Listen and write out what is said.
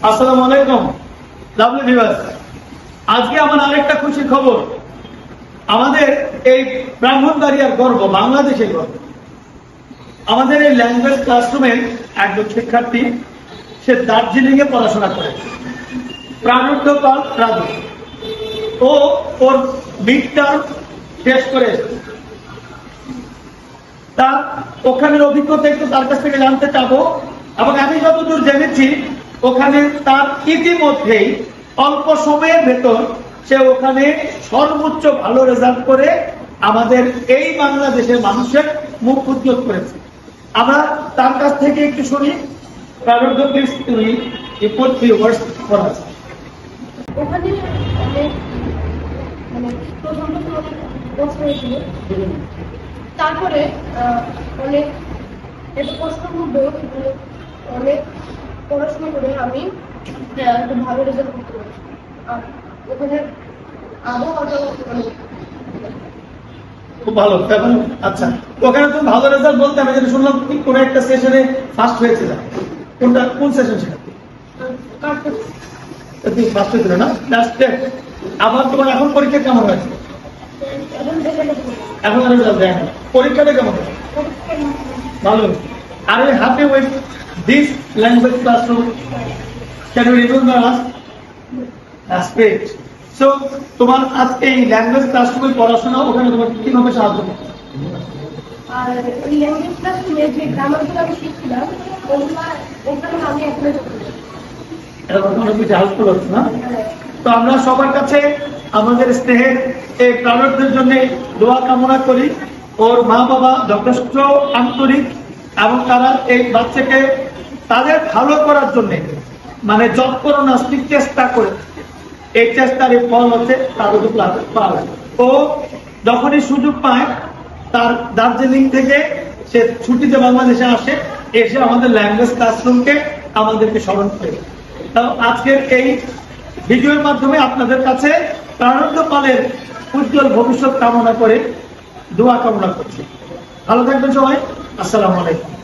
আসসালামু আলাইকুম lovely viewers. আজকে আমার আরেকটা খুশির খবর। আমাদের এই ব্রাহ্মণবাড়িয়ার গর্ব, বাংলাদেশের গর্ব, আমাদের এই ল্যাঙ্গুয়েজ ক্লাসরুমের একজন শিক্ষার্থী, সে দার্জিলিং এ পড়াশোনা করে, প্রাণোদ্য পাল রাজু। ও ওর মিড টার্ম শেষ করে এসেছে। তার ওখানের অভিজ্ঞতা একটু তার কাছ থেকে জানতে চাবো, এবং আমি যতদূর জেনেছি ওখানে তার ইতিমধ্যেই অল্প সময়ের ভেতর সে ওখানে সর্বোচ্চ ভালো রেজাল্ট করে আমাদের এই বাংলাদেশের মানুষের মুখ উজ্জ্বল করেছে। আমরা তার কাছ থেকে একটু শুনি। প্রারব্ধ প্লিজ তুমি report fee words for us. ওখানে অনেক প্রথম অনেক কষ্ট হয়েছিল, তারপরে অনেক এত কষ্টের মধ্যেও অনেক পড়াশোনা করে আমি একটা ভালো রেজাল্ট করতে পারছি। আর ওখানে আবহাওয়াটাও অনেক খুব ভালো। এখন আচ্ছা, ওখানে তুমি ভালো রেজাল্ট বলতে আমি যেটা শুনলাম তুমি কোন একটা সেশনে ফার্স্ট হয়েছিল। কোনটা, কোন সেশন সেটা? তুমি ফার্স্ট হয়েছিল না? লাস্ট আবার তোমার এখন পরীক্ষা কেমন হয়েছে? এখন রেজাল্ট দেয় না, পরীক্ষাটা কেমন হয়েছে? ভালো। Are you happy with this language classroom? Can you remember us? That's great. So তোমার আজকে এই ল্যাঙ্গুয়েজ ক্লাসরুমের পড়াশোনা ওখানে তোমাকে কিভাবে সাহায্য করে? আর ওই ল্যাঙ্গুয়েজ ক্লাসরুমে যে গ্রামারগুলো আমি শিখছিলাম ওখানে আমি অ্যাপ্লাই করতে এটা অনেক বেশি হেল্পফুল হচ্ছে না? তো আমরা সবার কাছে আমাদের স্নেহের এই প্রাণের জন্য দোয়া কামনা করি। ওর মা বাবা যথেষ্ট আন্তরিক এবং তারা এই বাচ্চাকে তাদের ভালো করার জন্য মানে যৎপর নাস্তিক চেষ্টা করে, এই চেষ্টার ফল হচ্ছে তাদের পাওয়া। ও যখনই সুযোগ পায় তার দার্জিলিং থেকে সে ছুটিতে বাংলাদেশে আসে, এসে আমাদের ল্যাঙ্গুয়েজ ক্লাসরুমকে আমাদেরকে স্মরণ করে। আজকের এই ভিডিওর মাধ্যমে আপনাদের কাছে প্রাণোদ্য পালের উজ্জ্বল ভবিষ্যৎ কামনা করে দোয়া কামনা করছি। ভালো থাকবেন সবাই। আসসালামু আলাইকুম।